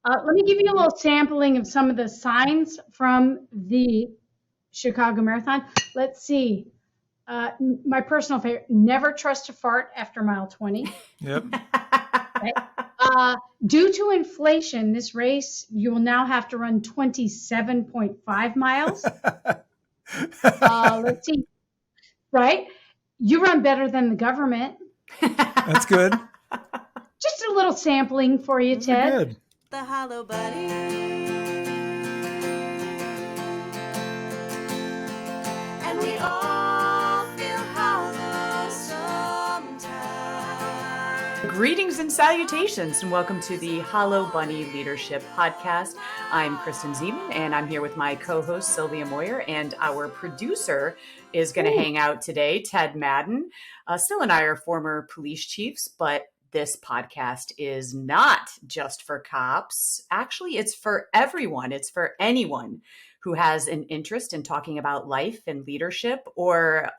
Let me give you a little sampling of some of the signs from the Chicago Marathon. Let's see. My personal favorite, never trust a fart after mile 20. Yep. Okay. Due to inflation, this race, you will now have to run 27.5 miles. Let's see. Right? You run better than the government. That's good. Just a little sampling for you, Those are Ted. good. The Hollow Buddy. And we all feel hollow sometimes. Greetings and salutations, and welcome to the Hollow Bunny Leadership Podcast. I'm Kristen Zeman, and I'm here with my co-host Sylvia Moyer, and our producer is going to hang out today, Ted Madden. Syl and I are former police chiefs, but this podcast is not just for cops. Actually, it's for everyone. It's for anyone who has an interest in talking about life and leadership or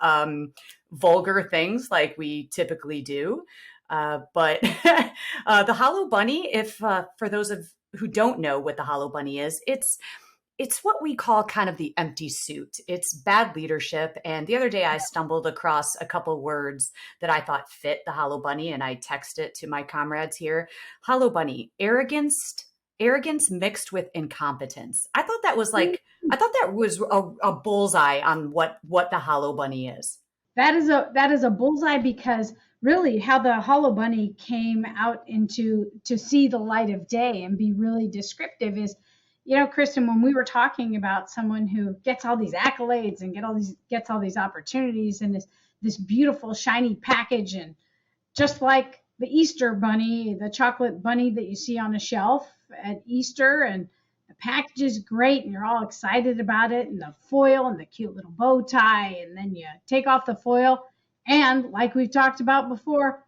vulgar things like we typically do. But the Hollow Bunny, if for those of who don't know what the Hollow Bunny is, it's what we call kind of the empty suit. It's bad leadership. And the other day I stumbled across a couple words that I thought fit the Hollow Bunny, and I texted it to my comrades here. Hollow Bunny, arrogance mixed with incompetence. I thought that was a bullseye on what the Hollow Bunny is. That is a bullseye, because really how the Hollow Bunny came out to see the light of day and be really descriptive is, Kristen, when we were talking about someone who gets all these accolades and gets all these opportunities and this beautiful shiny package, and just like the Easter bunny, the chocolate bunny that you see on a shelf at Easter, and the package is great and you're all excited about it, and the foil and the cute little bow tie, and then you take off the foil, and like we've talked about before,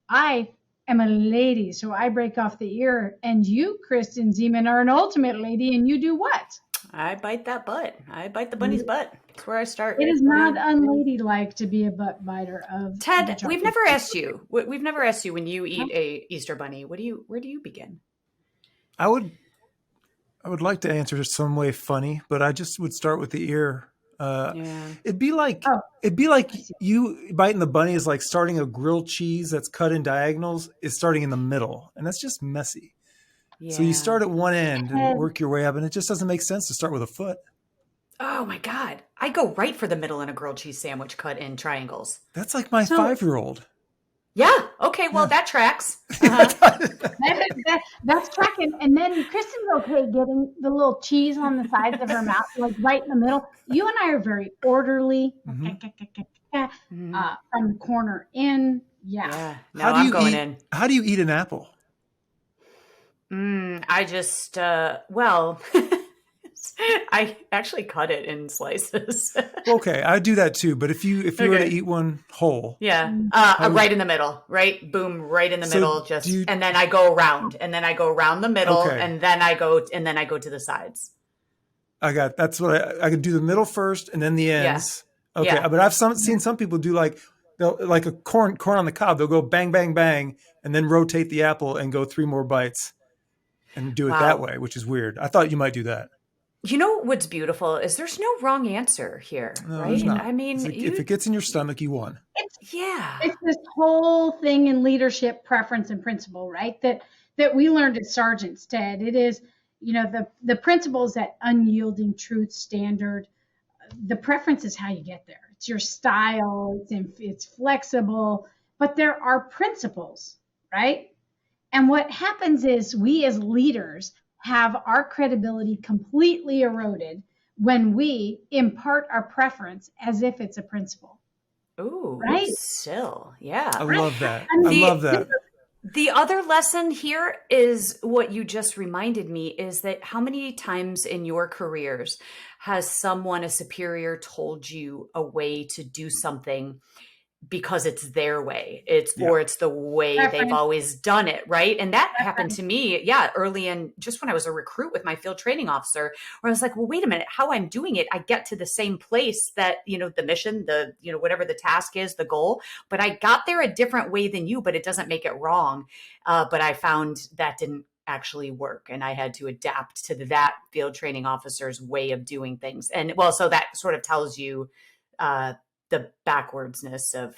I am a lady, so I break off the ear, and you, Kristen Zeman, are an ultimate lady, and you do what? I bite that butt. I bite the bunny's butt. That's where I start. It is not unladylike to be a butt biter of Ted. We've never asked you. We've never asked you when you eat a Easter bunny. Where do you begin? I would like to answer some way funny, but I just would start with the ear. It'd be like you biting the bunny is like starting a grilled cheese that's cut in diagonals is starting in the middle, and that's just messy. Yeah. So you start at one end and work your way up, and it just doesn't make sense to start with a foot. Oh my God. I go right for the middle in a grilled cheese sandwich cut in triangles. That's like my 5-year-old. Yeah. Okay. Well, that tracks. That's tracking. And then Kristen's okay getting the little cheese on the sides of her mouth, like right in the middle. You and I are very orderly. From the corner in. Yeah. No, I'm going in. How do you eat an apple? I just, I actually cut it in slices. Okay, I do that too. But if you were to eat one whole, right in the middle, right? Boom, right in the middle. And then I go around, the middle, and then I go to the sides. That's what I can do the middle first, and then the ends. Yeah. Okay, but I've seen some people do like a corn on the cob. They'll go bang, bang, bang, and then rotate the apple and go 3 more bites, and do it that way, which is weird. I thought you might do that. You know what's beautiful is there's no wrong answer here, right? I mean, if it gets in your stomach, you won. It's this whole thing in leadership, preference and principle, right? That we learned as sergeants, Ted. It is, the principle is that unyielding truth standard. The preference is how you get there. It's your style. It's flexible, but there are principles, right? And what happens is we as leaders have our credibility completely eroded when we impart our preference as if it's a principle. Ooh, right? Still, yeah. I love that. I love that. The other lesson here is what you just reminded me is that how many times in your careers has someone, a superior, told you a way to do something because it's their way. Or it's the way they've always done it, right? And that happened to me, early in, just when I was a recruit with my field training officer, where I was like, well, wait a minute, how I'm doing it, I get to the same place that, the mission, whatever the task is, the goal, but I got there a different way than you, but it doesn't make it wrong. But I found that didn't actually work. And I had to adapt to that field training officer's way of doing things. And well, so that sort of tells you the backwardsness of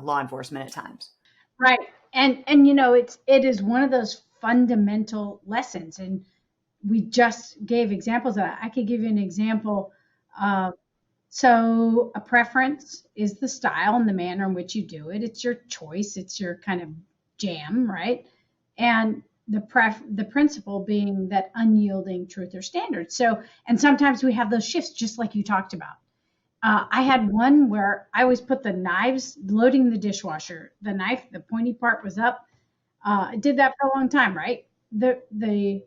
law enforcement at times. Right. And it is one of those fundamental lessons. And we just gave examples of that. I could give you an example. So a preference is the style and the manner in which you do it. It's your choice. It's your kind of jam, right? And the principle being that unyielding truth or standard. So, and sometimes we have those shifts, just like you talked about. I had one where I always put the knives, loading the dishwasher. The knife, the pointy part was up. I did that for a long time, right? The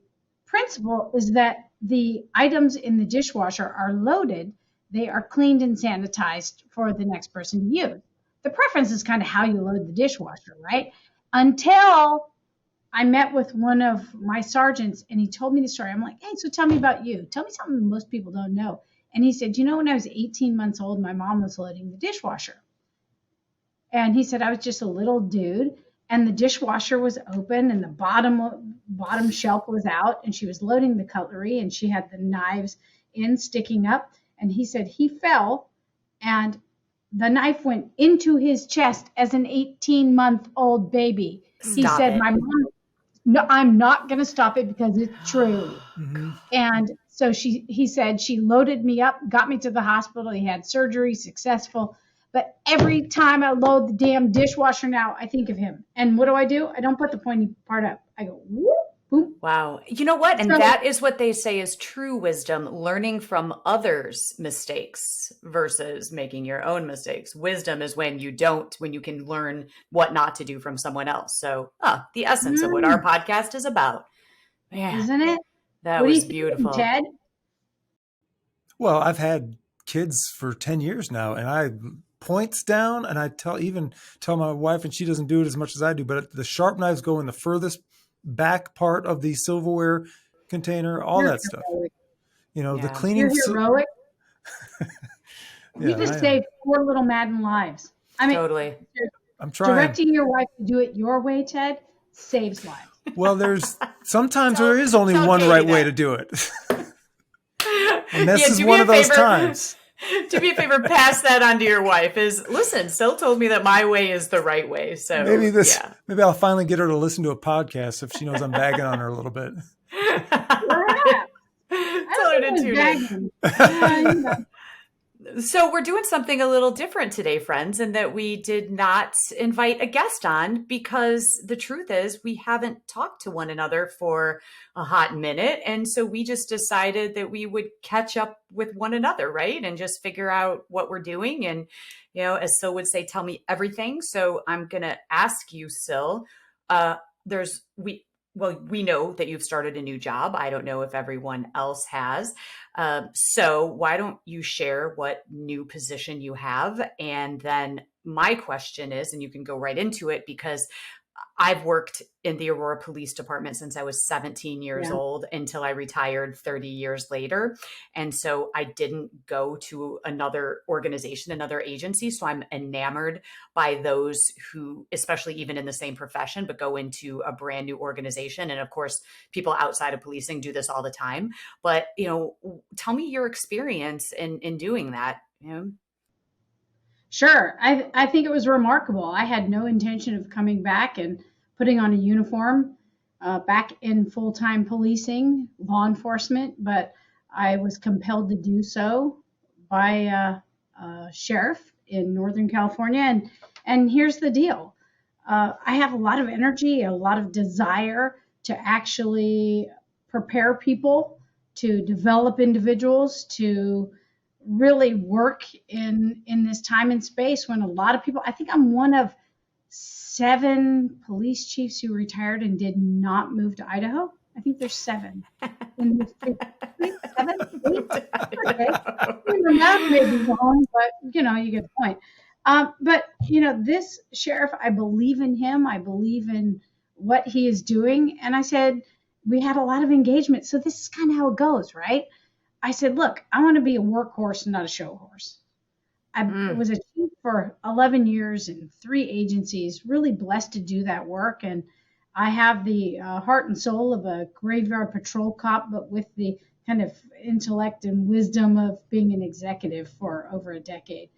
principle is that the items in the dishwasher are loaded. They are cleaned and sanitized for the next person to use. The preference is kind of how you load the dishwasher, right? Until I met with one of my sergeants and he told me the story. I'm like, hey, so tell me about you. Tell me something most people don't know. And he said, when I was 18 months old, my mom was loading the dishwasher. And he said, I was just a little dude and the dishwasher was open and the bottom shelf was out and she was loading the cutlery and she had the knives sticking up. And he said he fell and the knife went into his chest as an 18-month-old baby. He said, my mom, no, I'm not going to stop it because it's true. Mm-hmm. And so he said she loaded me up, got me to the hospital. He had surgery, successful. But every time I load the damn dishwasher now, I think of him. And what do? I don't put the pointy part up. I go, whoop, boom. Wow. You know what? And that is what they say is true wisdom, learning from others' mistakes versus making your own mistakes. Wisdom is when you can learn what not to do from someone else. So the essence of what our podcast is about. Man, isn't it? That was beautiful. Ted? Well, I've had kids for 10 years now and I points down and I tell my wife, and she doesn't do it as much as I do, but the sharp knives go in the furthest back part of the silverware container, all that stuff. The cleaning. You're heroic. You just saved 4 little Madden lives. I mean, totally. I'm trying. Directing your wife to do it your way, Ted, saves lives. Well, sometimes there is only one right way to do it. And this is one of those times. Do me a favor, pass that on to your wife. Listen, Sil told me that my way is the right way. So maybe I'll finally get her to listen to a podcast if she knows I'm bagging on her a little bit. Tell her to tune in. So we're doing something a little different today, friends, in that we did not invite a guest on because the truth is we haven't talked to one another for a hot minute. And so we just decided that we would catch up with one another, right? And just figure out what we're doing. And, as Sil would say, tell me everything. So I'm going to ask you, Sil, we know that you've started a new job. I don't know if everyone else has. So why don't you share what new position you have? And then my question is, and you can go right into it because I've worked in the Aurora Police Department since I was 17 years old until I retired 30 years later. And so I didn't go to another organization, another agency. So I'm enamored by those who, especially even in the same profession, but go into a brand new organization. And of course, people outside of policing do this all the time. But, tell me your experience in doing that. Sure. I think it was remarkable. I had no intention of coming back and putting on a uniform back in full-time policing, law enforcement, but I was compelled to do so by a sheriff in Northern California. And here's the deal. I have a lot of energy, a lot of desire to actually prepare people, to develop individuals, to really work in this time and space when a lot of people, I think I'm one of 7 police chiefs who retired and did not move to Idaho. I think there's 7 in this state. 7, 8. Okay. The math may be wrong, but you get the point. But this sheriff, I believe in him. I believe in what he is doing. And I said, we had a lot of engagement. So this is kind of how it goes, right? I said, look, I want to be a workhorse and not a show horse. I was a chief for 11 years in 3 agencies, really blessed to do that work. And I have the heart and soul of a graveyard patrol cop, but with the kind of intellect and wisdom of being an executive for over a decade.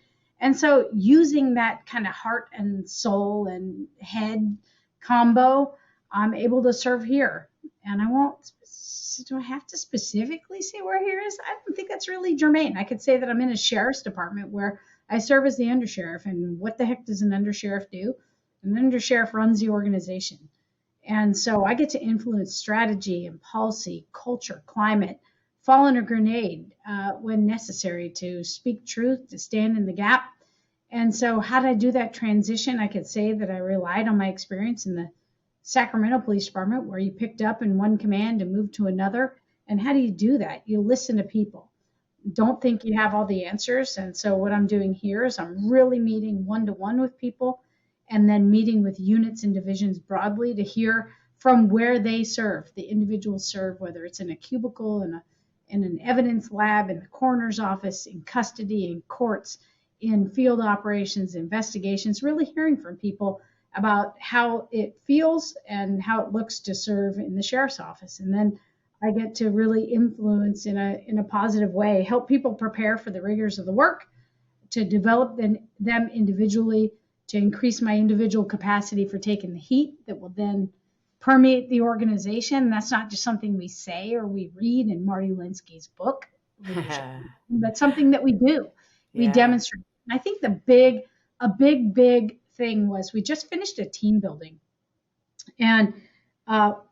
And so using that kind of heart and soul and head combo, I'm able to serve here. And I won't, do I have to specifically say where here is? I don't think that's really germane. I could say that I'm in a sheriff's department where I serve as the undersheriff. And what the heck does an undersheriff do? An undersheriff runs the organization. And so I get to influence strategy and policy, culture, climate, fall in a grenade when necessary, to speak truth, to stand in the gap. And so how did I do that transition? I could say that I relied on my experience in the Sacramento Police Department, where you picked up in one command and moved to another. And how do you do that? You listen to people. Don't think you have all the answers. And so what I'm doing here is I'm really meeting one-to-one with people, and then meeting with units and divisions broadly to hear from where they serve, the individuals serve, whether it's in a cubicle, in an evidence lab, in the coroner's office, in custody, in courts, in field operations, investigations, really hearing from people about how it feels and how it looks to serve in the sheriff's office. And then I get to really influence in a positive way, help people prepare for the rigors of the work, to develop them individually, to increase my individual capacity for taking the heat that will then permeate the organization. And that's not just something we say or we read in Marty Linsky's book, but something that we do. We demonstrate. And I think a big thing was we just finished a team building. And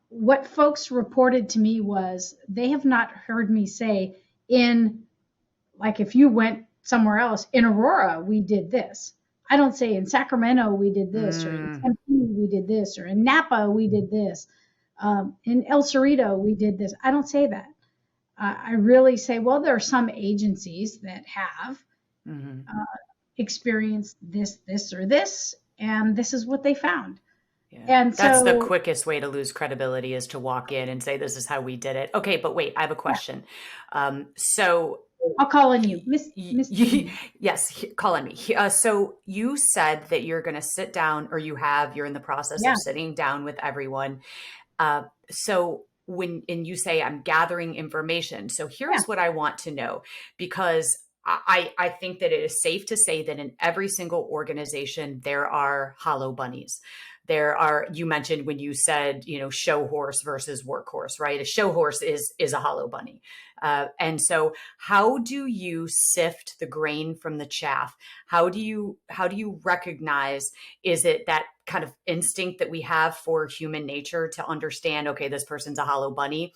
what folks reported to me was they have not heard me say if you went somewhere else, in Aurora, we did this. I don't say in Sacramento, we did this, or in Tempe, we did this, or in Napa, we did this. In El Cerrito, we did this. I don't say that. I really say, well, there are some agencies that have experienced this, or this, and this is what they found. Yeah. And that's the quickest way to lose credibility, is to walk in and say, this is how we did it. Okay, but wait, I have a question. So I'll call on you, Miss. Yes, call on me. So you said that you're going to sit down, or you're in the process of sitting down with everyone. So when you say I'm gathering information, so here's what I want to know, because I think that it is safe to say that in every single organization, there are hollow bunnies. You mentioned when you said, show horse versus workhorse, right? A show horse is a hollow bunny. And so how do you sift the grain from the chaff? How do you recognize, is it that kind of instinct that we have for human nature to understand, okay, this person's a hollow bunny,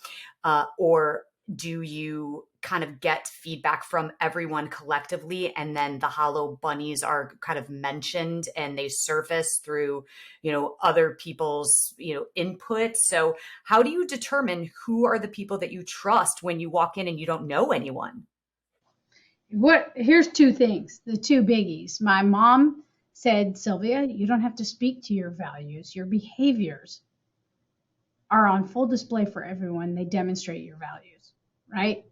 or do you kind of get feedback from everyone collectively, and then the hollow bunnies are kind of mentioned and they surface through, other people's, input? So how do you determine who are the people that you trust when you walk in and you don't know anyone? Here's two things, the two biggies. My mom said, Sylvia, you don't have to speak to your values. Your behaviors are on full display for everyone. They demonstrate your values, right?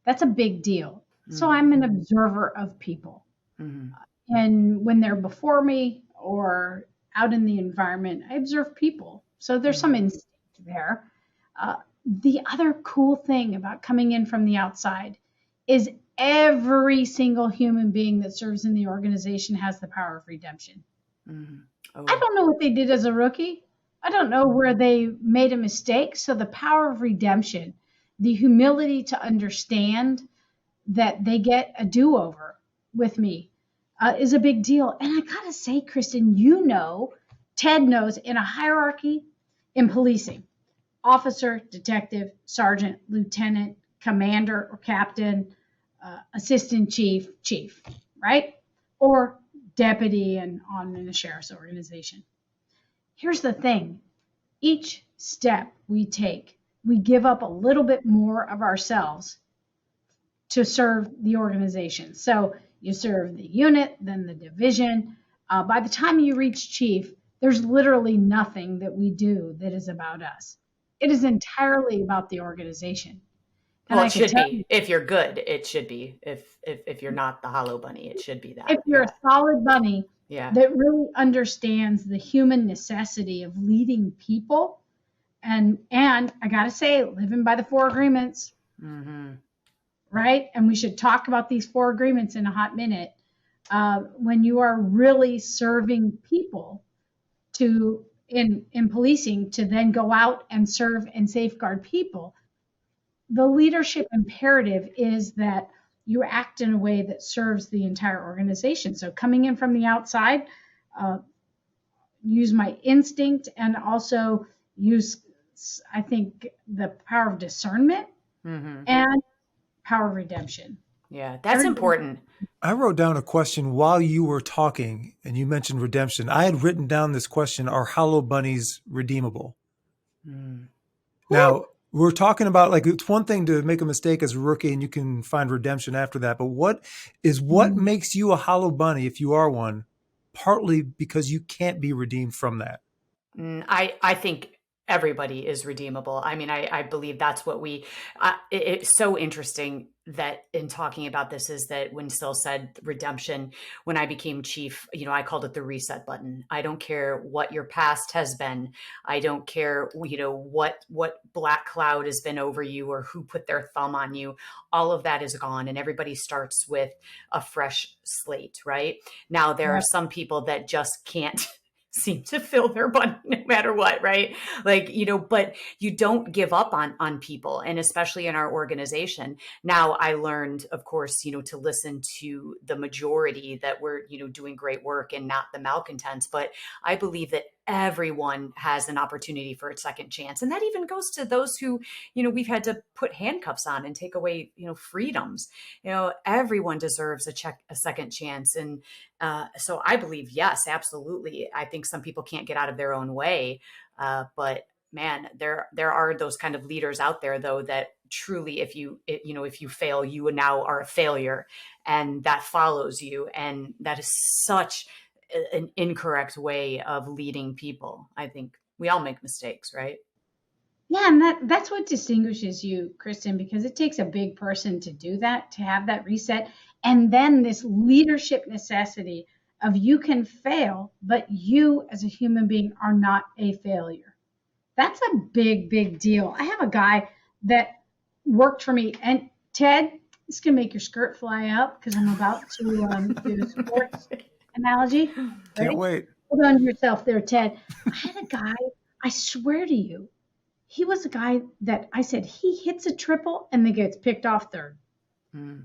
That's a big deal. Mm-hmm. So I'm an observer of people. Mm-hmm. And when they're before me or out in the environment, I observe people. So there's some instinct there. The other cool thing about coming in from the outside is every single human being that serves in the organization has the power of redemption. Mm-hmm. Oh. I don't know what they did as a rookie. I don't know where they made a mistake. So the power of redemption, the humility to understand that they get a do-over with me is a big deal. And I gotta say, Kristen, Ted knows, in a hierarchy in policing, officer, detective, sergeant, lieutenant, commander or captain, assistant chief, right? Or deputy and on in a sheriff's organization. Here's the thing. Each step we take, we give up a little bit more of ourselves to serve the organization. So you serve the unit, then the division. By the time you reach chief, there's literally nothing that we do that is about us. It is entirely about the organization. And well, it should be. If you're good, it should be. If you're not the hollow bunny, it should be that. If you're a solid bunny, that really understands the human necessity of leading people. And I got to say, living by the 4 agreements, right? And we should talk about these 4 agreements in a hot minute. When you are really serving people in policing to then go out and serve and safeguard people, the leadership imperative is that you act in a way that serves the entire organization. So coming in from the outside, use my instinct and also use, I think, the power of discernment and power of redemption. Yeah, that's important. I wrote down a question while you were talking and you mentioned redemption. I had written down this question: are hollow bunnies redeemable? Now, we're talking about, like, it's one thing to make a mistake as a rookie and you can find redemption after that. But what makes you a hollow bunny, if you are one, partly because you can't be redeemed from that? I think everybody is redeemable. I mean, I believe that's what it's so interesting that in talking about this is that when Syl said redemption, when I became chief, I called it the reset button. I don't care what your past has been. I don't care, what black cloud has been over you or who put their thumb on you. All of that is gone and everybody starts with a fresh slate, right? Now, there are some people that just can't seem to fill their bunny no matter what, right? Like, but you don't give up on people, and especially in our organization. Now, I learned, of course, to listen to the majority that were, doing great work and not the malcontents. But I believe that everyone has an opportunity for a second chance. And that even goes to those who, we've had to put handcuffs on and take away, freedoms. Everyone deserves a second chance. And so I believe, yes, absolutely. I think some people can't get out of their own way. But man, there are those kind of leaders out there, though, that truly, if you fail, you now are a failure, and that follows you. And that is such an incorrect way of leading people. I think we all make mistakes, right? Yeah, and that's what distinguishes you, Kristen, because it takes a big person to do that, to have that reset. And then this leadership necessity of you can fail, but you as a human being are not a failure. That's a big, big deal. I have a guy that worked for me, and Ted, this can make your skirt fly up because I'm about to do a sports analogy. Ready? Can't wait. Hold on to yourself there, Ted. I had a guy, I swear to you, he was a guy that I said he hits a triple and then gets picked off third.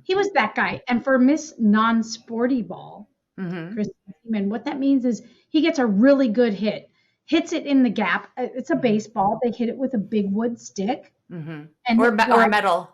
He was that guy. And for Miss Non-Sporty Ball, Kristen, what that means is he gets a really good hit, hits it in the gap. It's a baseball. They hit it with a big wood stick. And or metal,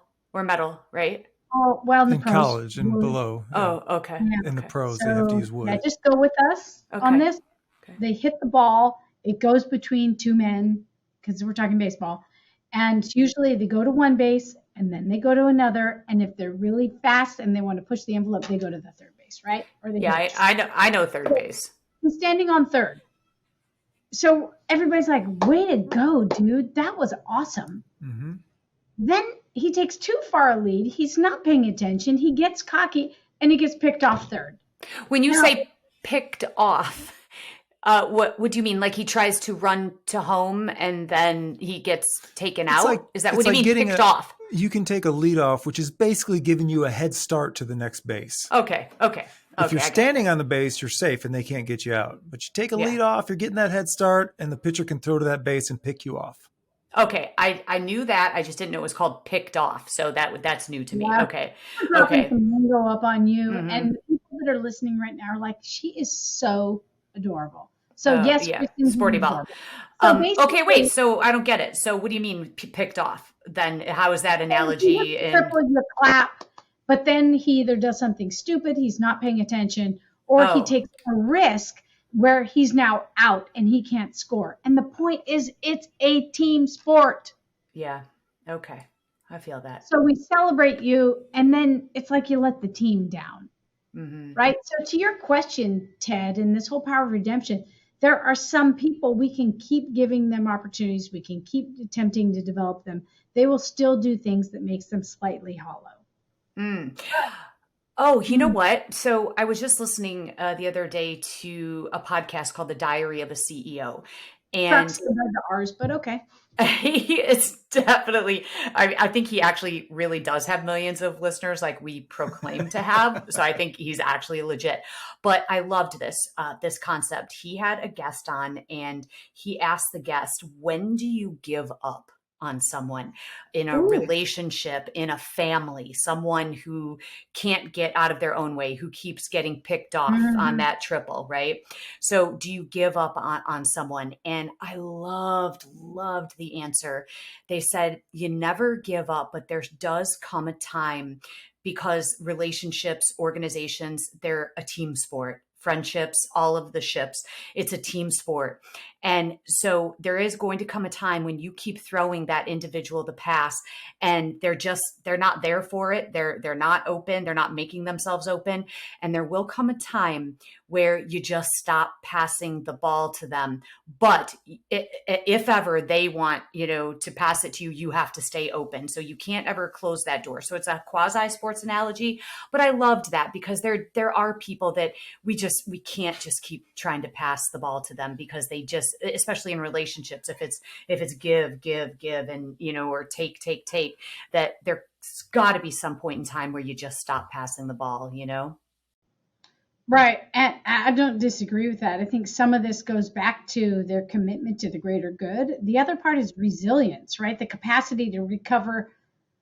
right? Oh, well, in college and below. Yeah. Oh, okay. Yeah. In the pros, they have to use wood. Yeah, just go with us on this. Okay. They hit the ball. It goes between 2 men because we're talking baseball. And usually they go to one base and then they go to another. And if they're really fast and they want to push the envelope, they go to the third base, right? Or they I know third base. He's standing on third. So everybody's like, way to go, dude. That was awesome. Mm-hmm. Then he takes too far a lead. He's not paying attention. He gets cocky and he gets picked off third. When you say picked off, what do you mean? Like he tries to run to home and then he gets taken out? Is that what you mean, picked off? You can take a lead off, which is basically giving you a head start to the next base. Okay. If you're standing on the base, you're safe and they can't get you out. But you take a lead off, you're getting that head start, and the pitcher can throw to that base and pick you off. Okay, I knew that. I just didn't know it was called picked off. So that's new to me. Yeah. Okay. Go up on you, and the people that are listening right now are like, she is so adorable. So yes, Sporty Ball. So okay, wait. So I don't get it. So what do you mean picked off? Then how is that analogy? Triple your clap, but then he either does something stupid, he's not paying attention, or he takes a risk where he's now out and he can't score. And the point is, it's a team sport. Yeah. Okay. I feel that. So we celebrate you, and then it's like you let the team down. Right? So to your question, Ted, and this whole power of redemption, there are some people we can keep giving them opportunities. We can keep attempting to develop them. They will still do things that makes them slightly hollow. Oh, you know what? So I was just listening the other day to a podcast called The Diary of a CEO. Trucks And compared to ours, but okay. he is definitely, I think he actually really does have millions of listeners like we proclaim to have. So I think he's actually legit. But I loved this concept. He had a guest on and he asked the guest, when do you give up on someone in a Ooh. relationship, in a family, someone who can't get out of their own way, who keeps getting picked off on Mhm. that triple, right? So do you give up on someone? And I loved the answer. They said, you never give up, but there does come a time because relationships, organizations, they're a team sport. Friendships, all of the ships, it's a team sport. And so there is going to come a time when you keep throwing that individual the pass and they're not there for it. They're not open. They're not making themselves open. And there will come a time where you just stop passing the ball to them. But if ever they want, to pass it to you, you have to stay open. So you can't ever close that door. So it's a quasi sports analogy, but I loved that because there are people that we can't just keep trying to pass the ball to them because they just, especially in relationships, if it's give and, or take, that there's got to be some point in time where you just stop passing the ball. Right. And I don't disagree with that. I think some of this goes back to their commitment to the greater good. The other part is resilience, right? The capacity to recover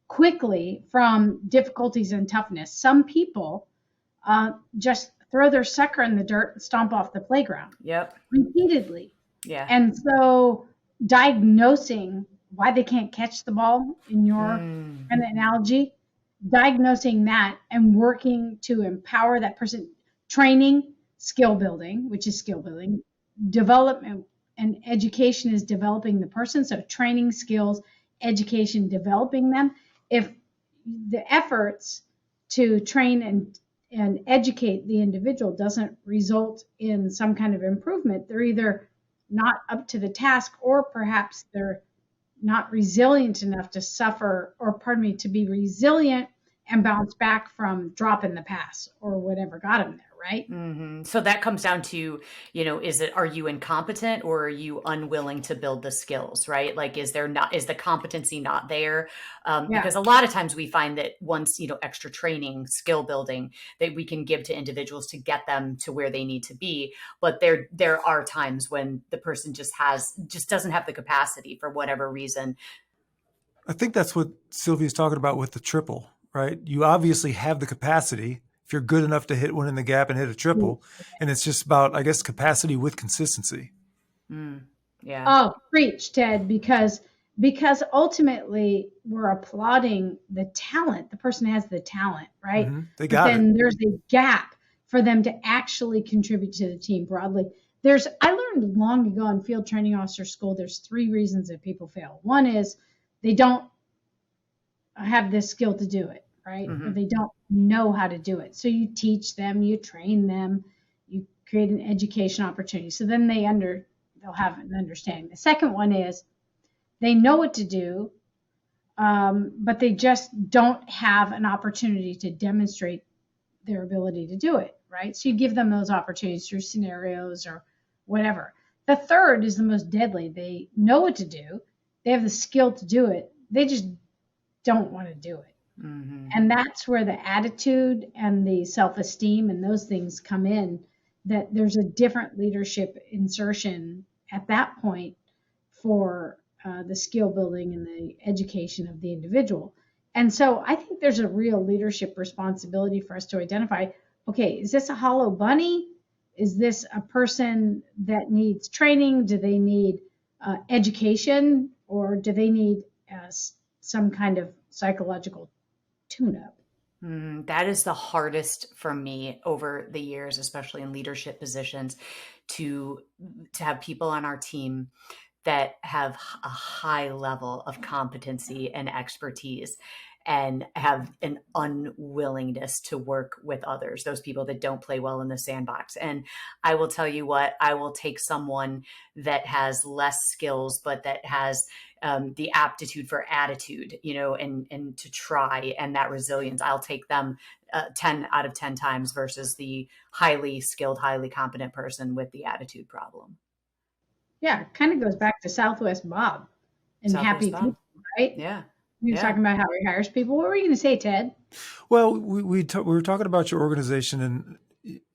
quickly from difficulties and toughness. Some people just throw their sucker in the dirt and stomp off the playground Yep. repeatedly. Yeah. And so diagnosing why they can't catch the ball in your kind of analogy, diagnosing that and working to empower that person, training, skill building, which is skill building, development and education is developing the person. So training, skills, education, developing them. If the efforts to train and educate the individual doesn't result in some kind of improvement, they're either not up to the task or perhaps they're not resilient enough to suffer, or pardon me, to be resilient and bounce back from dropping the pass or whatever got them there, right? So that comes down to, are you incompetent or are you unwilling to build the skills, right? Like, is the competency not there? Yeah. Because a lot of times we find that once, extra training, skill building that we can give to individuals to get them to where they need to be. But there are times when the person just doesn't have the capacity for whatever reason. I think that's what Sylvia's talking about with the triple, right? You obviously have the capacity if you're good enough to hit one in the gap and hit a triple. And it's just about, I guess, capacity with consistency. Yeah. Oh, preach, Ted, because ultimately we're applauding the talent. The person has the talent, right? They But got then it. there's a gap for them to actually contribute to the team broadly. I learned long ago in field training officer school, there's 3 reasons that people fail. One is they don't have the skill to do it, right? Or they don't know how to do it. So you teach them, you train them, you create an education opportunity. So then they'll have an understanding. The second one is they know what to do, but they just don't have an opportunity to demonstrate their ability to do it, right? So you give them those opportunities through scenarios or whatever. The third is the most deadly. They know what to do. They have the skill to do it. They just don't want to do it. And that's where the attitude and the self-esteem and those things come in, that there's a different leadership insertion at that point for the skill building and the education of the individual. And so I think there's a real leadership responsibility for us to identify, okay, is this a hollow bunny? Is this a person that needs training? Do they need education, or do they need some kind of psychological tune-up? That is the hardest for me over the years, especially in leadership positions, to have people on our team that have a high level of competency and expertise and have an unwillingness to work with others, those people that don't play well in the sandbox. And I will tell you what, I will take someone that has less skills, but that has the aptitude for attitude, and to try, and that resilience. I'll take them 10 out of 10 times versus the highly skilled, highly competent person with the attitude problem. Yeah, it kind of goes back to Southwest Bob and Southwest happy Bob. people, right? Yeah. You were talking about how he hires people. What were you going to say, Ted? Well, we were talking about your organization,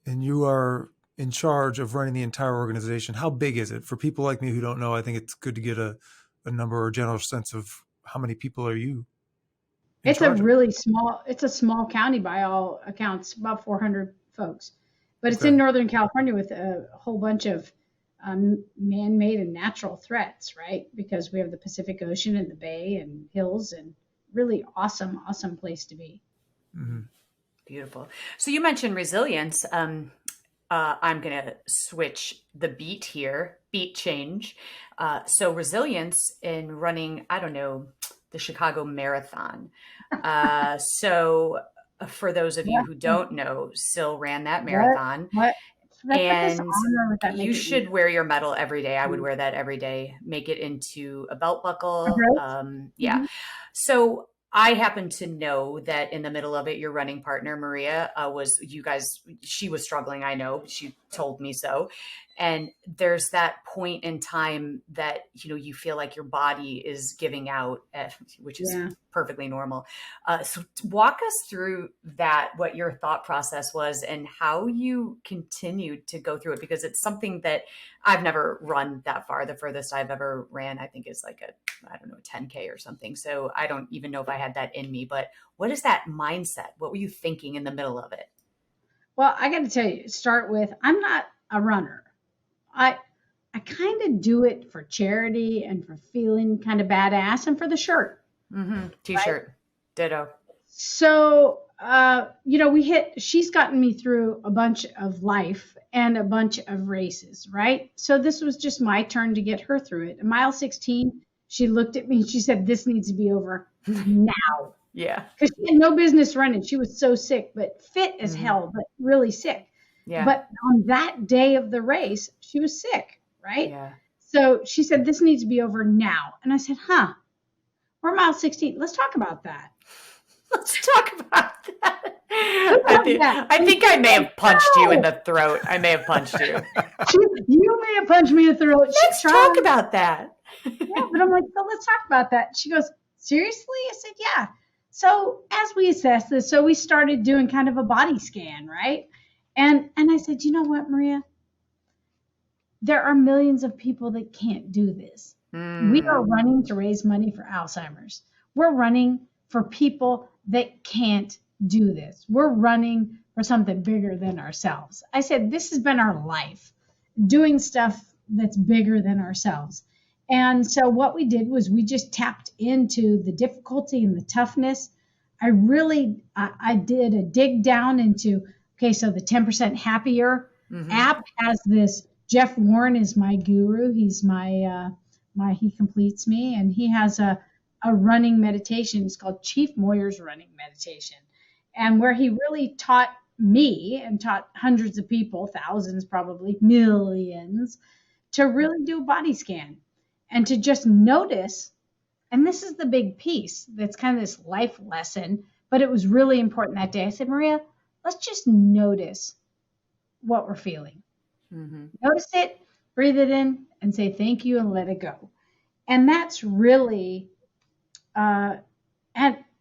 and you are in charge of running the entire organization. How big is it? For people like me who don't know, I think it's good to get a number or a general sense of how many people are you in It's charge it's a small county by all accounts, about 400 folks. But it's Okay. in Northern California with a whole bunch of man-made and natural threats, right? Because we have the Pacific Ocean and the Bay and hills, and really awesome place to be. Mm-hmm. Beautiful. So you mentioned resilience. I'm going to switch the beat change. So resilience in running, I don't know, the Chicago Marathon. So for those of you who don't know, Syl ran that marathon. What? And you should wear your medal every day. I would wear that every day. Make it into a belt buckle. Yeah. Mm-hmm. So I happen to know that in the middle of it, your running partner, Maria, she was struggling. I know, she told me so. And there's that point in time that, you feel like your body is giving out, which is perfectly normal. So walk us through that, what your thought process was and how you continued to go through it, because it's something that I've never run that far. The furthest I've ever ran, I think, is like a 10K or something. So I don't even know if I had that in me, but what is that mindset? What were you thinking in the middle of it? Well, I got to tell you, start with, I'm not a runner. I kind of do it for charity and for feeling kind of badass and for the shirt. Mm-hmm. T-shirt. Right? Ditto. So, she's gotten me through a bunch of life and a bunch of races, right? So this was just my turn to get her through it. At mile 16, she looked at me and she said, this needs to be over now. Yeah. Because she had no business running. She was so sick, but fit as hell, but really sick. Yeah. But on that day of the race, she was sick, right? Yeah. So she said, this needs to be over now. And I said, we're mile 16. Let's talk about that. Let's talk about that. I think I may have punched you in the throat. I may have punched you. You may have punched me in the throat. Let's talk about that. Yeah, but I'm like, so let's talk about that. She goes, seriously? I said, yeah. So as we assessed this, so we started doing kind of a body scan, right? And I said, you know what, Maria? There are millions of people that can't do this. We are running to raise money for Alzheimer's. We're running for people that can't do this. We're running for something bigger than ourselves. I said, this has been our life, doing stuff that's bigger than ourselves. And so what we did was we just tapped into the difficulty and the toughness. I did a dig down into, okay, so the 10% Happier app has this. Jeff Warren is my guru. He's he completes me, and he has a running meditation. It's called Chief Moyer's Running Meditation, and where he really taught me and taught hundreds of people, thousands, probably millions, to really do a body scan and to just notice. And this is the big piece that's kind of this life lesson, but it was really important that day. I said, Maria, let's just notice what we're feeling. Notice it, breathe it in, and say thank you and let it go. And that's really, and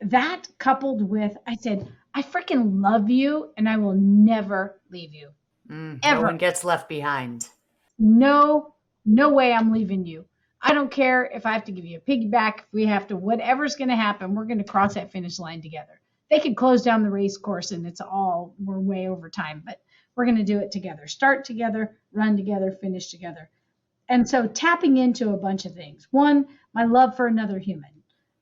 that coupled with, I said, I freaking love you and I will never leave you. Ever. No one gets left behind. No way I'm leaving you. I don't care if I have to give you a piggyback, if we have to, whatever's going to happen, we're going to cross that finish line together. They could close down the race course and we're way over time, but we're going to do it together. Start together, run together, finish together. And so tapping into a bunch of things. One, my love for another human,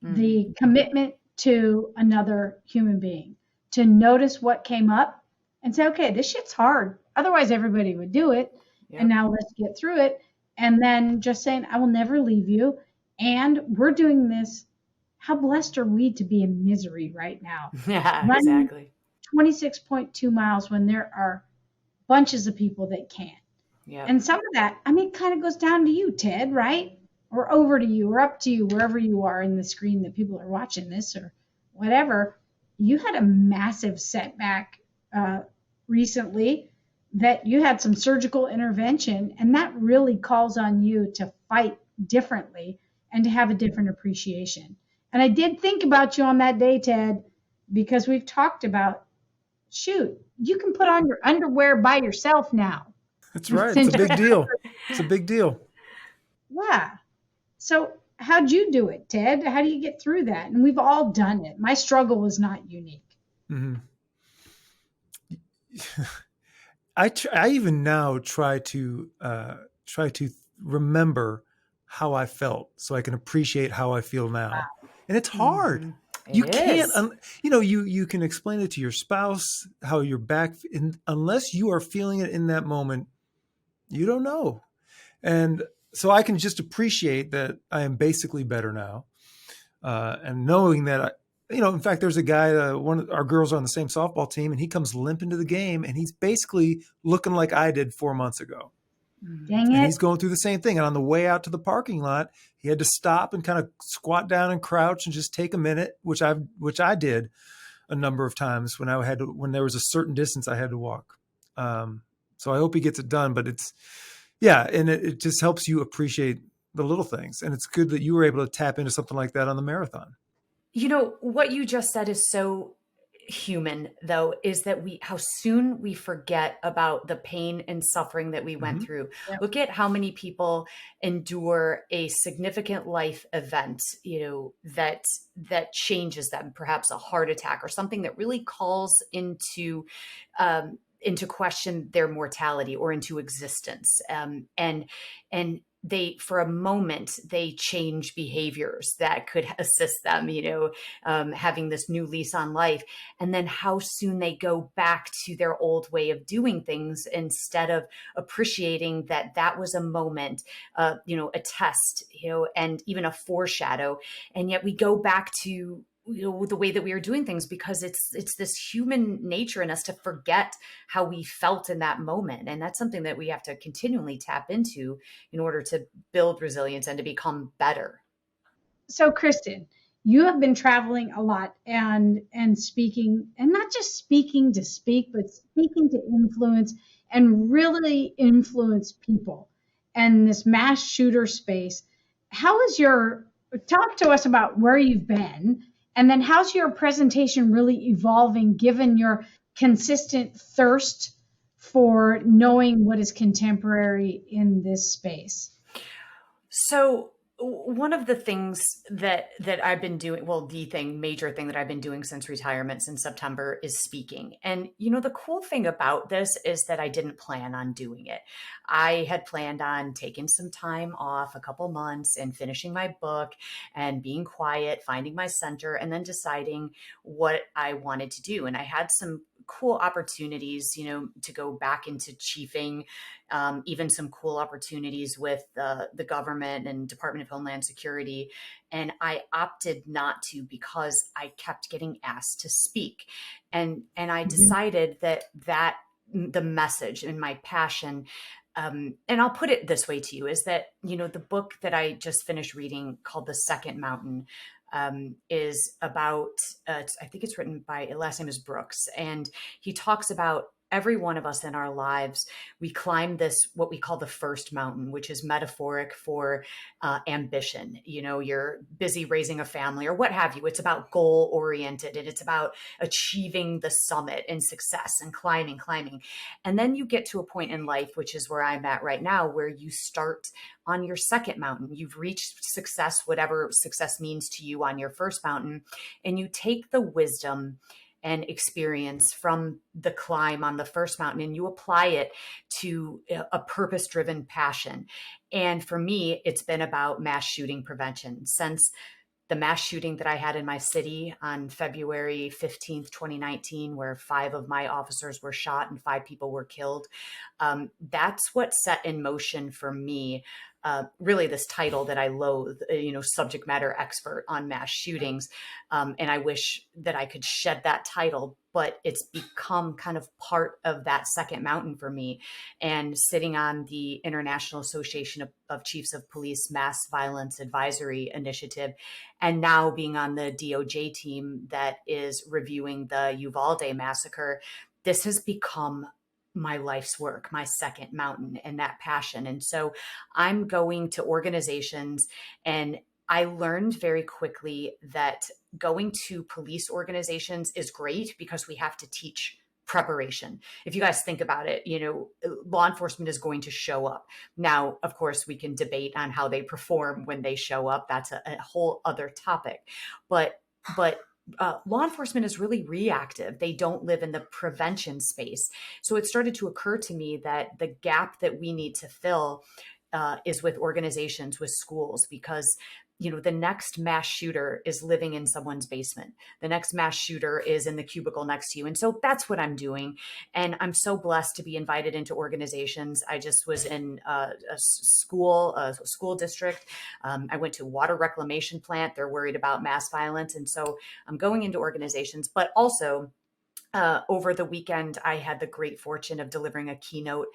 the commitment to another human being, to notice what came up and say, okay, this shit's hard. Otherwise everybody would do it. Yep. And now let's get through it. And then just saying, I will never leave you. And we're doing this. How blessed are we to be in misery right now? Yeah, exactly. 26.2 miles when there are bunches of people that can't. Yeah. And some of that, kind of goes down to you, Ted, right? or over to you or up to you, wherever you are in the screen that people are watching this or whatever, you had a massive setback recently, that you had some surgical intervention, and that really calls on you to fight differently and to have a different appreciation. And I did think about you on that day, Ted, because we've talked about, shoot, you can put on your underwear by yourself now. That's right. It's a big deal. It's a big deal. Yeah. So how'd you do it, Ted? How do you get through that? And we've all done it. My struggle was not unique. Mm-hmm. I even now try to remember how I felt so I can appreciate how I feel now. And it's hard. Mm-hmm. You can't, you can explain it to your spouse, how you're back, unless you are feeling it in that moment, you don't know. And so I can just appreciate that I am basically better now. And knowing that, in fact, there's a guy, one of our girls are on the same softball team, and he comes limp into the game, and he's basically looking like I did 4 months ago. Dang it. And he's going through the same thing. And on the way out to the parking lot, he had to stop and kind of squat down and crouch and just take a minute, which I did a number of times when there was a certain distance I had to walk. So I hope he gets it done, but and it just helps you appreciate the little things. And it's good that you were able to tap into something like that on the marathon. What you just said is so human, though, is that how soon we forget about the pain and suffering that we went through. Yep. Look at how many people endure a significant life event, that changes them, perhaps a heart attack or something that really calls into question their mortality or into existence. And they, for a moment, they change behaviors that could assist them, having this new lease on life. And then how soon they go back to their old way of doing things instead of appreciating that was a moment, a test, and even a foreshadow. And yet we go back to the way that we are doing things because it's this human nature in us to forget how we felt in that moment. And that's something that we have to continually tap into in order to build resilience and to become better. So Kristen, you have been traveling a lot and speaking, and not just speaking to speak, but speaking to influence and really influence people and this mass shooter space. Talk to us about where you've been, and then how's your presentation really evolving given your consistent thirst for knowing what is contemporary in this space? So one of the things that I've been doing, major thing that I've been doing since retirement, since September, is speaking. And, the cool thing about this is that I didn't plan on doing it. I had planned on taking some time off, a couple months, and finishing my book and being quiet, finding my center, and then deciding what I wanted to do. And I had some cool opportunities, to go back into chiefing, even some cool opportunities with the government and Department of Homeland Security. And I opted not to because I kept getting asked to speak. And I decided that the message and my passion, and I'll put it this way to you, is that, the book that I just finished reading called The Second Mountain, is about, I think it's written by, last name is Brooks. And he talks about every one of us in our lives, we climb this, what we call the first mountain, which is metaphoric for ambition. You're busy raising a family or what have you. It's about goal oriented, and it's about achieving the summit and success and climbing. And then you get to a point in life, which is where I'm at right now, where you start on your second mountain. You've reached success, whatever success means to you on your first mountain, and you take the wisdom and experience from the climb on the first mountain, and you apply it to a purpose-driven passion. And for me, it's been about mass shooting prevention. Since the mass shooting that I had in my city on February 15th, 2019, where 5 of my officers were shot and 5 people were killed, that's what set in motion for me really this title that I loathe, subject matter expert on mass shootings. And I wish that I could shed that title, but it's become kind of part of that second mountain for me. And sitting on the International Association of Chiefs of Police Mass Violence Advisory Initiative, and now being on the DOJ team that is reviewing the Uvalde massacre, this has become my life's work, my second mountain, and that passion. And so I'm going to organizations, and I learned very quickly that going to police organizations is great because we have to teach preparation. If you guys think about it, law enforcement is going to show up. Now, of course, we can debate on how they perform when they show up. That's a whole other topic. But law enforcement is really reactive. They don't live in the prevention space. So it started to occur to me that the gap that we need to fill is with organizations, with schools, because the next mass shooter is living in someone's basement. The next mass shooter is in the cubicle next to you. And so that's what I'm doing. And I'm so blessed to be invited into organizations. I just was in a school district. I went to a water reclamation plant. They're worried about mass violence. And so I'm going into organizations, but also over the weekend, I had the great fortune of delivering a keynote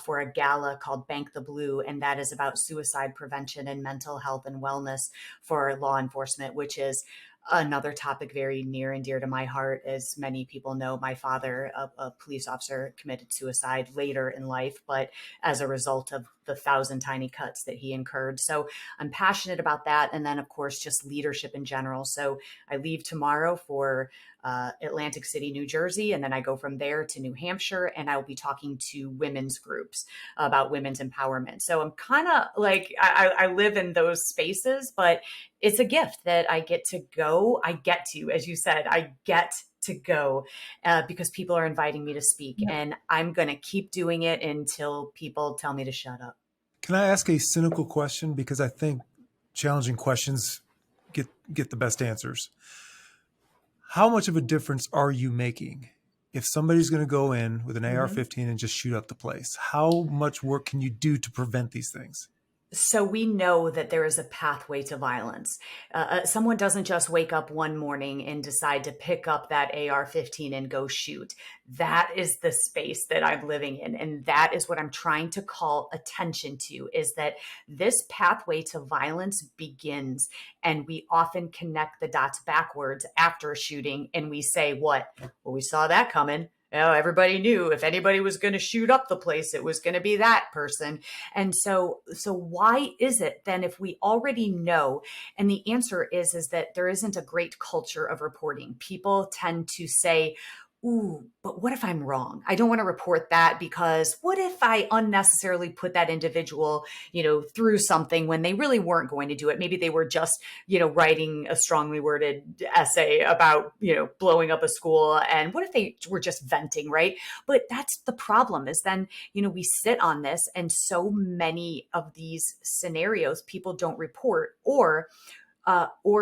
for a gala called Bank the Blue, and that is about suicide prevention and mental health and wellness for law enforcement, which is another topic very near and dear to my heart. As many people know, my father, a police officer, committed suicide later in life, but as a result of the 1,000 tiny cuts that he incurred. So I'm passionate about that. And then, of course, just leadership in general. So I leave tomorrow for Atlantic City, New Jersey, and then I go from there to New Hampshire, and I'll be talking to women's groups about women's empowerment. So I'm kind of like, I live in those spaces, but it's a gift that I get to go. As you said, I get to go because people are inviting me to speak, and I'm going to keep doing it until people tell me to shut up. Can I ask a cynical question? Because I think challenging questions get the best answers. How much of a difference are you making if somebody's going to go in with an AR-15 and just shoot up the place? How much work can you do to prevent these things? So we know that there is a pathway to violence. Someone doesn't just wake up one morning and decide to pick up that AR-15 and go shoot. That is the space that I'm living in. And that is what I'm trying to call attention to, is that this pathway to violence begins. And we often connect the dots backwards after a shooting. And we say, what? Well, we saw that coming. Everybody knew if anybody was going to shoot up the place, it was going to be that person. And so why is it then, if we already know? And the answer is that there isn't a great culture of reporting. People tend to say, ooh, but what if I'm wrong? I don't want to report that, because what if I unnecessarily put that individual, through something when they really weren't going to do it? Maybe they were just, writing a strongly worded essay about, blowing up a school. And what if they were just venting, right? But that's the problem, is then, we sit on this, and so many of these scenarios people don't report, or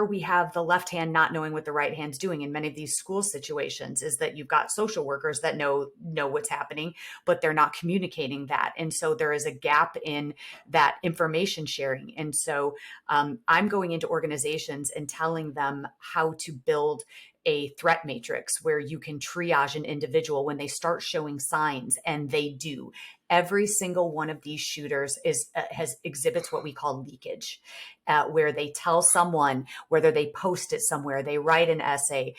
we have the left hand not knowing what the right hand's doing in many of these school situations, is that you've got social workers that know what's happening, but they're not communicating that. And so there is a gap in that information sharing. And so I'm going into organizations and telling them how to build a threat matrix where you can triage an individual when they start showing signs, and they do. Every single one of these shooters exhibits what we call leakage, where they tell someone, whether they post it somewhere, they write an essay,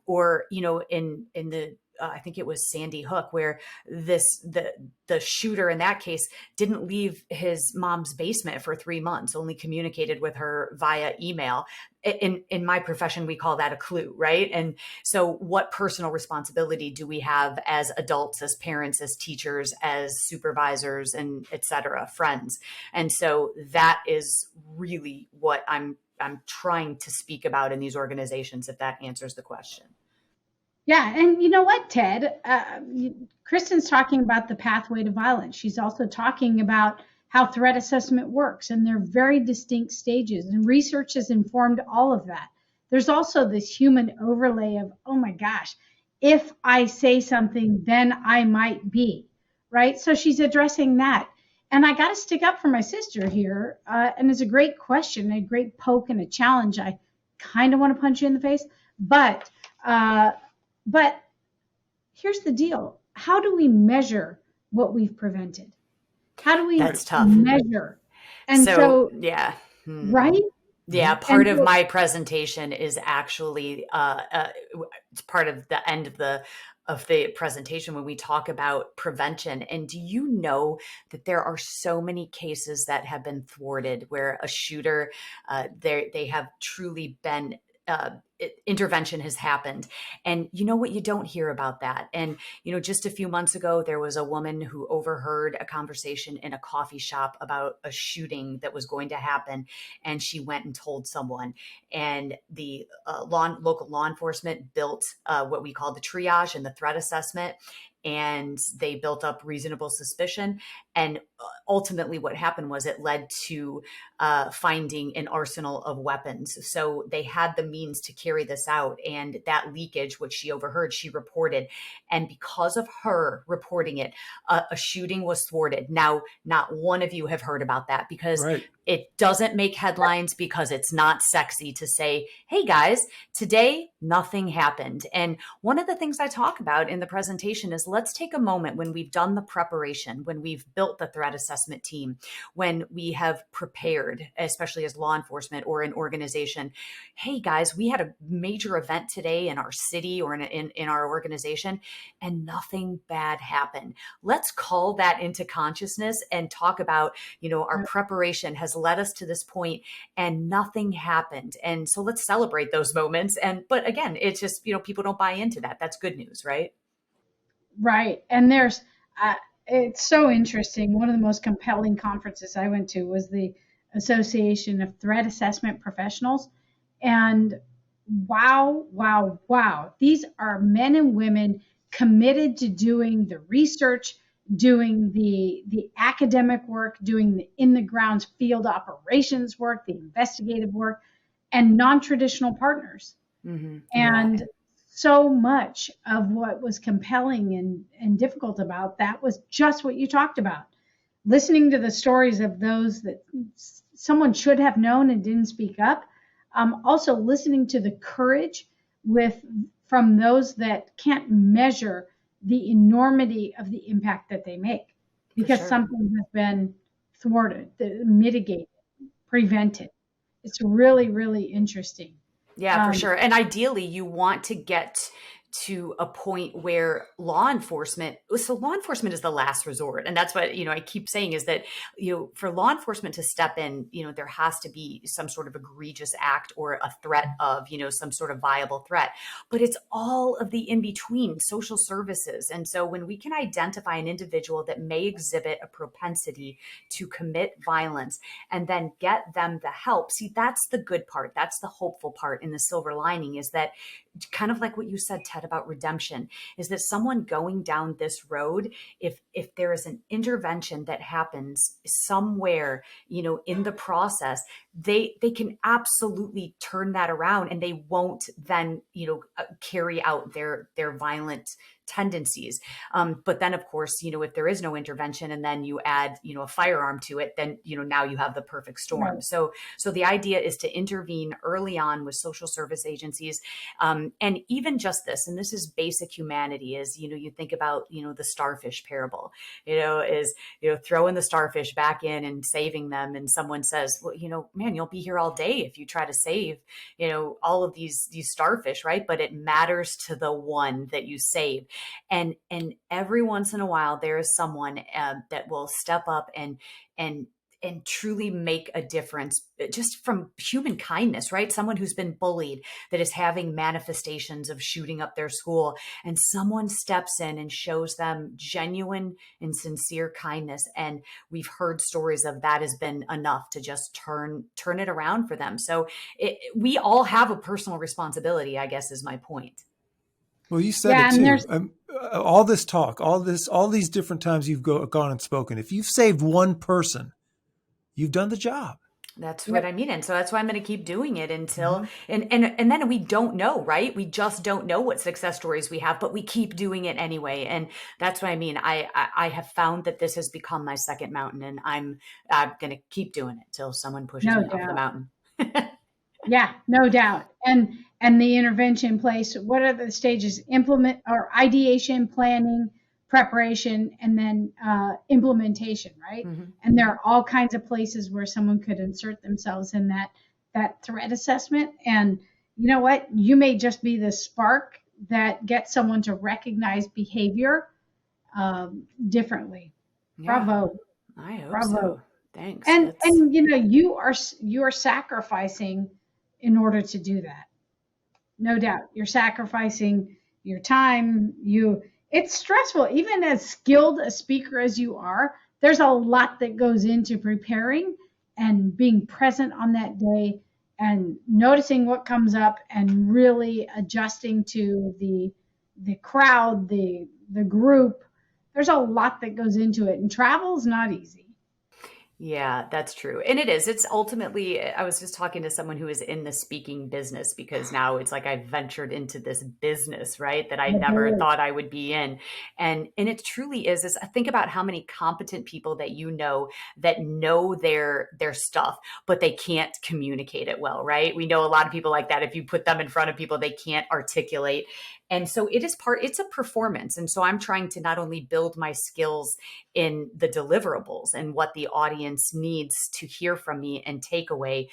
or in the I think it was Sandy Hook, where the shooter in that case didn't leave his mom's basement for 3 months, only communicated with her via email. In my profession, we call that a clue, right? And so what personal responsibility do we have as adults, as parents, as teachers, as supervisors, and et cetera, friends? And so that is really what I'm trying to speak about in these organizations, if that answers the question. Yeah. And you know what, Ted? Kristen's talking about the pathway to violence. She's also talking about how threat assessment works, and they're very distinct stages. And research has informed all of that. There's also this human overlay of, oh my gosh, if I say something, then I might be, right? So she's addressing that. And I got to stick up for my sister here. And it's a great question, a great poke and a challenge. I kind of want to punch you in the face, but uh, but here's the deal: how do we measure what we've prevented? How do we That's tough. measure? And so yeah. right? Yeah, And part of so, my presentation is actually it's part of the end of the presentation when we talk about prevention. And do you know that there are so many cases that have been thwarted where a shooter, they have truly been intervention has happened. And you know what? You don't hear about that. And, just a few months ago, there was a woman who overheard a conversation in a coffee shop about a shooting that was going to happen. And she went and told someone. And the local law enforcement built what we call the triage and the threat assessment. And they built up reasonable suspicion. And ultimately, what happened was it led to finding an arsenal of weapons. So they had the means to carry this out. And that leakage, which she overheard, she reported. And because of her reporting it, a shooting was thwarted. Now, not one of you have heard about that because it doesn't make headlines, because it's not sexy to say, hey guys, today nothing happened. And one of the things I talk about in the presentation is let's take a moment when we've done the preparation, when we've built the threat assessment team, when we have prepared, especially as law enforcement or an organization. Hey guys, we had a major event today in our city or in our organization and nothing bad happened. Let's call that into consciousness and talk about, our preparation has led us to this point and nothing happened. And so let's celebrate those moments. But again, it's just, people don't buy into that. That's good news, right? right. And it's so interesting. One of the most compelling conferences I went to was the Association of Threat Assessment Professionals. And wow, wow, wow. These are men and women committed to doing the research, doing the academic work, doing the in the ground field operations work, the investigative work, and non-traditional partners. Mm-hmm. And so much of what was compelling and difficult about that was just what you talked about. Listening to the stories of those that someone should have known and didn't speak up. Also listening to the courage from those that can't measure the enormity of the impact that they make, because something has been thwarted, mitigated, prevented. It's really, really interesting. Yeah, for sure. And ideally, you want to get to a point where law enforcement is the last resort. And that's what, I keep saying is that, for law enforcement to step in, there has to be some sort of egregious act or a threat of, some sort of viable threat. But it's all of the in between, social services. And so when we can identify an individual that may exhibit a propensity to commit violence and then get them the help, see, that's the good part. That's the hopeful part in the silver lining, is that kind of like what you said, Ted, about redemption, is that someone going down this road, if there is an intervention that happens somewhere, in the process, they can absolutely turn that around, and they won't then, carry out their violent tendencies. But then, of course, if there is no intervention and then you add, a firearm to it, then, now you have the perfect storm. Right. So the idea is to intervene early on with social service agencies. And even just this, and this is basic humanity, is, you think about, the starfish parable, is, throwing the starfish back in and saving them. And someone says, well, man, you'll be here all day if you try to save, all of these starfish, right? But it matters to the one that you save. And every once in a while, there is someone that will step up and truly make a difference, just from human kindness, right? Someone who's been bullied, that is having manifestations of shooting up their school, and someone steps in and shows them genuine and sincere kindness. And we've heard stories of that has been enough to just turn it around for them. So we all have a personal responsibility, I guess, is my point. Well, you said it too. All this talk, all these different times you've gone and spoken. If you've saved one person, you've done the job. That's Yep. what I mean. And so that's why I'm going to keep doing it until, and then we don't know, right? We just don't know what success stories we have, but we keep doing it anyway. And that's what I mean. I have found that this has become my second mountain, and I'm going to keep doing it till someone pushes No me off the doubt. mountain. Yeah, no doubt. And the intervention place, what are the stages? Implement or ideation, planning, preparation, and then implementation, right? Mhm. And there are all kinds of places where someone could insert themselves in that threat assessment. And you know what? You may just be the spark that gets someone to recognize behavior differently. Yeah, Bravo, I hope bravo. so. Thanks. And you know, you are sacrificing in order to do that. No doubt. You're sacrificing your time. It's stressful. Even as skilled a speaker as you are, there's a lot that goes into preparing and being present on that day and noticing what comes up and really adjusting to the crowd, the group. There's a lot that goes into it, and travel's not easy. Yeah, that's true. And it is. It's ultimately, I was just talking to someone who is in the speaking business, because now it's like I ventured into this business, right? That I never thought I would be in. And it truly is think about how many competent people that you know that know their stuff, but they can't communicate it well, right? We know a lot of people like that. If you put them in front of people, they can't articulate. And so it's a performance. And so I'm trying to not only build my skills in the deliverables and what the audience needs to hear from me and take away,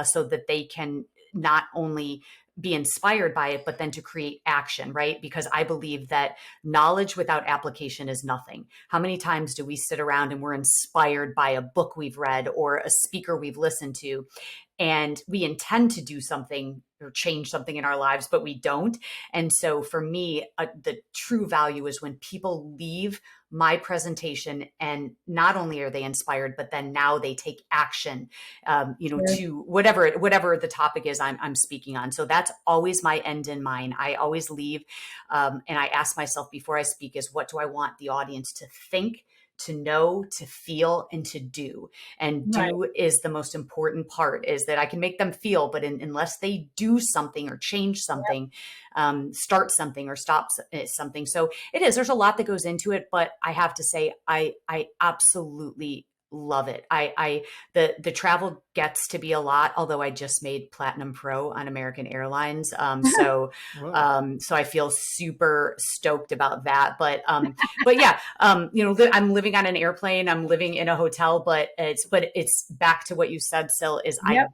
so that they can not only be inspired by it, but then to create action, right? Because I believe that knowledge without application is nothing. How many times do we sit around and we're inspired by a book we've read or a speaker we've listened to, and we intend to do something or change something in our lives, but we don't? And so for me, the true value is when people leave my presentation and not only are they inspired, but then now they take action, to whatever the topic is I'm speaking on. So that's always my end in mind. I always leave, and I ask myself before I speak is, what do I want the audience to think, to know, to feel, and to do? And do is the most important part, is that I can make them feel, but unless they do something or change something, start something or stop something. So there's a lot that goes into it, but I have to say, I absolutely love it. The travel gets to be a lot, although I just made Platinum Pro on American Airlines. So I feel super stoked about that. But yeah, I'm living on an airplane, I'm living in a hotel, but it's back to what you said, Sil, is I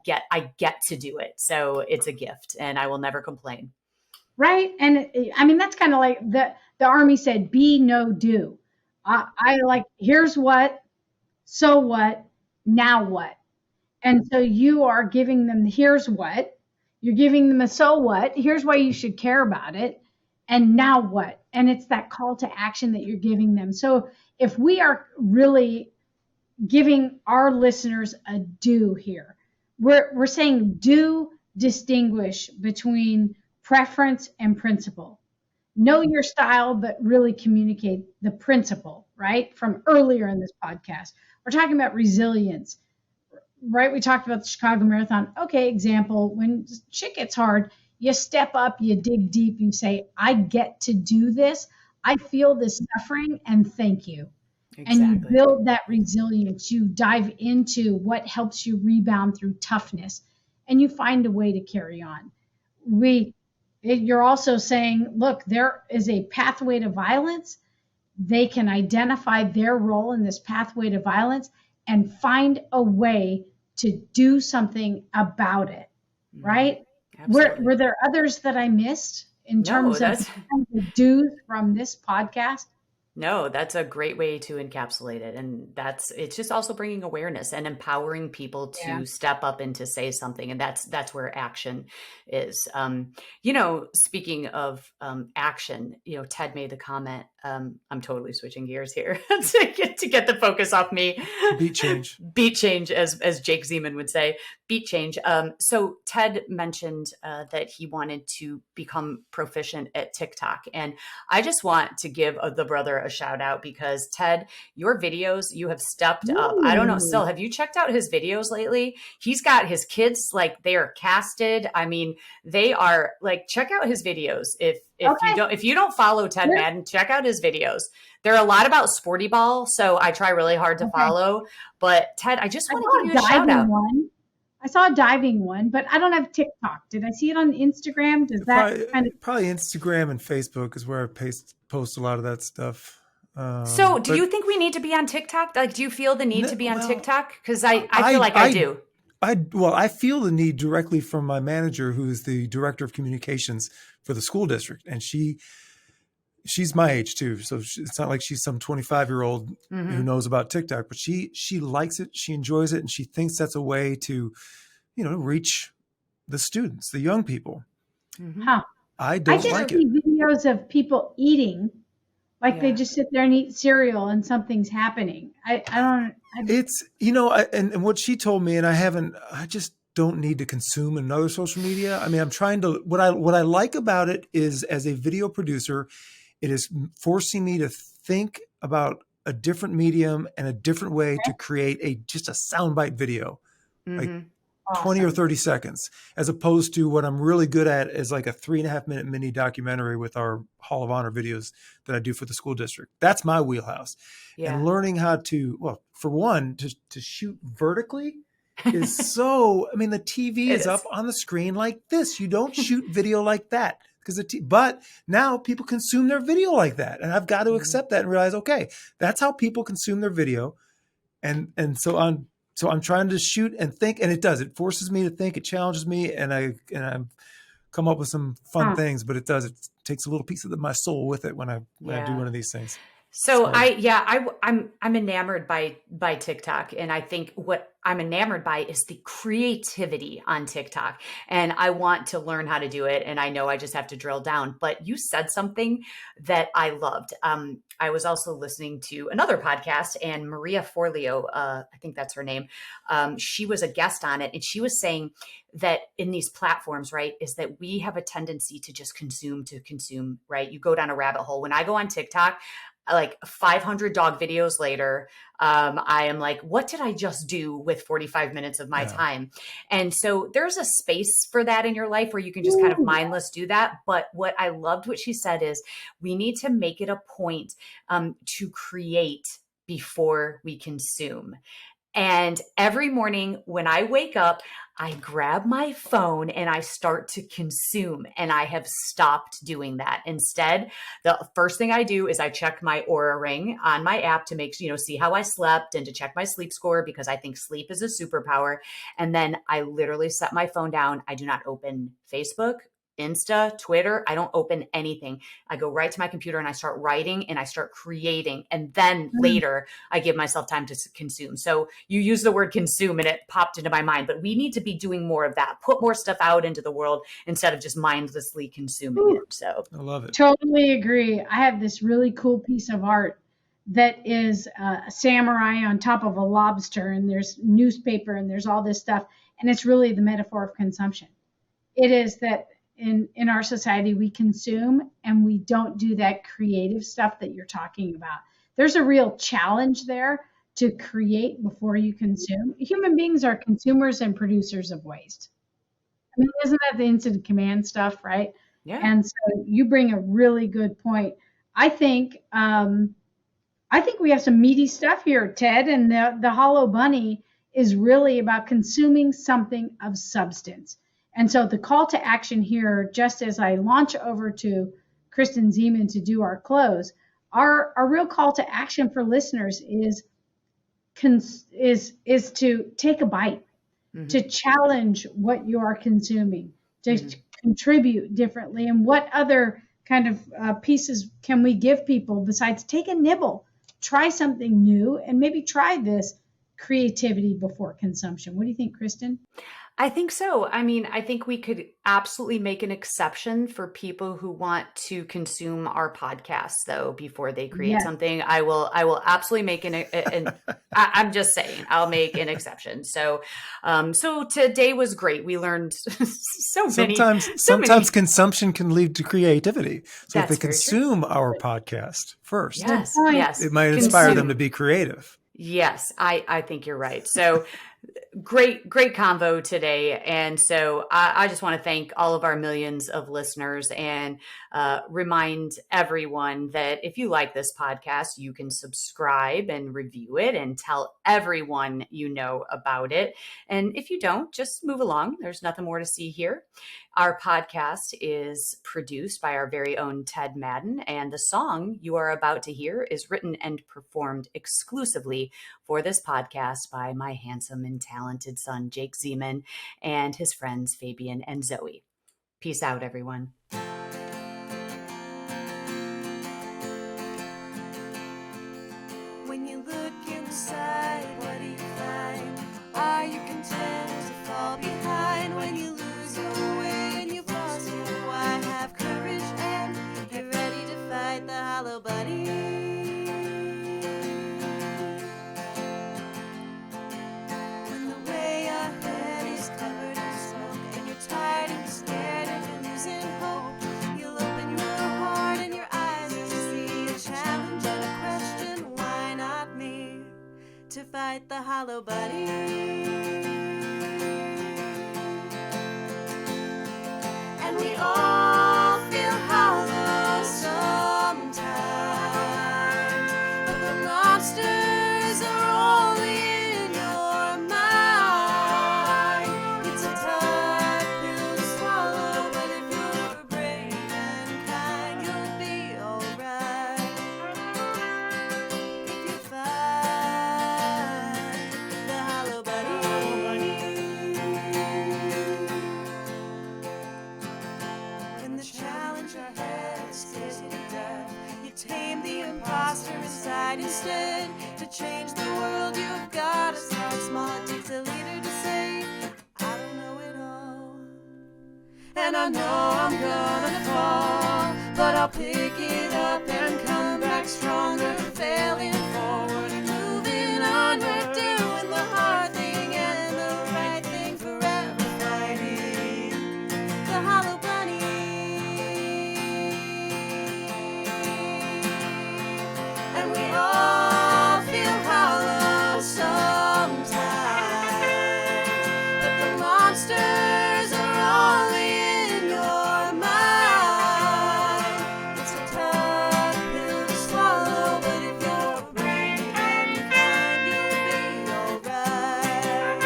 get to do it. So it's a gift and I will never complain. Right. And I mean, that's kind of like the Army said, be, no, do. I like, here's what, so what, now what? And so you are giving them, here's what, you're giving them a so what, here's why you should care about it, and now what? And it's that call to action that you're giving them. So if we are really giving our listeners a do here, we're saying do distinguish between preference and principle. Know your style, but really communicate the principle, right? From earlier in this podcast. We're talking about resilience, right? We talked about the Chicago Marathon. Okay, example, when shit gets hard, you step up, you dig deep, you say, I get to do this. I feel this suffering, and thank you. Exactly. And you build that resilience. You dive into what helps you rebound through toughness, and you find a way to carry on. You're also saying, look, there is a pathway to violence. They can identify their role in this pathway to violence and find a way to do something about it, right? Were there others that I missed in terms of do from this podcast? No, that's a great way to encapsulate it. And it's just also bringing awareness and empowering people to step up and to say something. And that's where action is. Speaking of action, Ted made the comment, I'm totally switching gears here to get the focus off me. Beat change, as Jake Zeman would say, beat change. So Ted mentioned that he wanted to become proficient at TikTok. And I just want to give the brother a shout out because Ted, your videos, you have stepped up. I don't know. Sil, have you checked out his videos lately? He's got his kids, like they are casted. I mean, they are like, check out his videos. If you don't follow Ted Madden, check out his videos. They're a lot about sporty ball. So I try really hard to follow, but Ted, I just want to give you a shout out. I saw a diving one, but I don't have TikTok. Did I see it on Instagram? Does that probably Instagram and Facebook is where I post a lot of that stuff. So do you think we need to be on TikTok? Like, do you feel the need to be on TikTok? Because I feel like I do. I feel the need directly from my manager, who is the director of communications for the school district. And she's my age too. So it's not like she's some 25-year-old who knows about TikTok, but she likes it. She enjoys it. And she thinks that's a way to, reach the students, the young people. Huh. I don't like it. I just see videos of people eating, like they just sit there and eat cereal and something's happening. It's, and what she told me, and I just don't need to consume another social media. I mean, I'm trying to, what I like about it is, as a video producer, it is forcing me to think about a different medium and a different way to create just a soundbite video, like 20 or 30 seconds, as opposed to what I'm really good at is like a 3.5-minute mini documentary with our Hall of Honor videos that I do for the school district. That's my wheelhouse. Yeah. And learning how to, well, for one, to shoot vertically is so, I mean, the TV is up on the screen like this. You don't shoot video like that. But now people consume their video like that. And I've got to accept that and realize, okay, that's how people consume their video. And so I'm trying to shoot and think, and it forces me to think, it challenges me, and I come up with some fun things, but it takes a little piece of my soul with it when I do one of these things. So I'm enamored by TikTok, and I think what I'm enamored by is the creativity on TikTok, and I want to learn how to do it. And I know I just have to drill down, but you said something that I loved. I was also listening to another podcast, and Maria Forleo, I think that's her name. She was a guest on it, and she was saying that in these platforms, right, is that we have a tendency to just consume, right? You go down a rabbit hole. When I go on TikTok, like 500 dog videos later, I am like, what did I just do with 45 minutes of my time? And so there's a space for that in your life where you can just kind of mindless do that. But what I loved what she said is we need to make it a point to create before we consume. And every morning when I wake up, I grab my phone and I start to consume, and I have stopped doing that. Instead, the first thing I do is I check my Aura Ring on my app to make, see how I slept and to check my sleep score, because I think sleep is a superpower. And then I literally set my phone down. I do not open Facebook, Insta, Twitter. I don't open anything. I go right to my computer and I start writing and I start creating. And then later I give myself time to consume. So you use the word consume and it popped into my mind, but we need to be doing more of that. Put more stuff out into the world instead of just mindlessly consuming it. So I love it. Totally agree. I have this really cool piece of art that is a samurai on top of a lobster, and there's newspaper and there's all this stuff. And it's really the metaphor of consumption. It is that in our society, we consume and we don't do that creative stuff that you're talking about. There's a real challenge there to create before you consume. Human beings are consumers and producers of waste. I mean, isn't that the incident command stuff, right? Yeah. And so you bring a really good point. I think we have some meaty stuff here, Ted, and the Hollow Bunny is really about consuming something of substance. And so the call to action here, just as I launch over to Kristen Zeman to do our close, our real call to action for listeners is to take a bite, to challenge what you are consuming, to contribute differently. And what other kind of pieces can we give people besides take a nibble, try something new, and maybe try this creativity before consumption? What do you think, Kristen? I think so. I mean, I think we could absolutely make an exception for people who want to consume our podcasts, though, before they create Yes. something. I will absolutely make I'm just saying, I'll make an exception. So, so today was great. We learned Sometimes consumption can lead to creativity. So if they That's very true. consume our podcast first, Good Yes, point. yes. it might inspire them to be creative. Yes, I think you're right. So great convo today. And so I just want to thank all of our millions of listeners and remind everyone that if you like this podcast, you can subscribe and review it and tell everyone you know about it. And if you don't, just move along. There's nothing more to see here. Our podcast is produced by our very own Ted Madden, and the song you are about to hear is written and performed exclusively for this podcast by my handsome and talented son, Jake Zeman, and his friends, Fabian and Zoe. Peace out, everyone. When you look inside, what do you find? Are you content to fall behind? When you lose your way and you've lost your why, have courage and get ready to fight the hollow bunny. When the way ahead is covered in smoke and you're tired and you're scared and you're losing hope, you'll open your heart and your eyes to see a challenge and a question. Why not me? To fight the hollow bunny. And we all feel hollow sometimes, but the monsters are only in your mind. It's a tough pill to swallow, but if you're brave and kind, you'll be alright. If you fight the hollow bunny. When the challenge ahead scares you to death, you tame the imposter inside instead. To change the world, you've got to start small. It takes a leader to say, I don't know it all. And I know I'm gonna fall, but I'll pick it up and come back stronger. Failing forward and moving onward, doing the hard thing and the right thing, forever fighting the hollow bunny. And we all feel hollow sometimes, but the monsters are only in your mind. It's a tough pill to swallow, but if you're brave and kind, you'll be alright.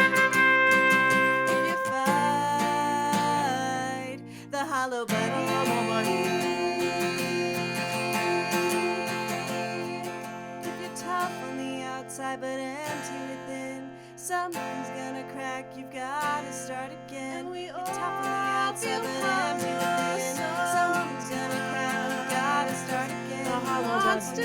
If you fight the hollow bunny. If you're tough on the outside but empty within, something's gonna crack, you've gotta start again. If you're tough on the outside but empty within, something's gonna crack, you've gotta start again. The monster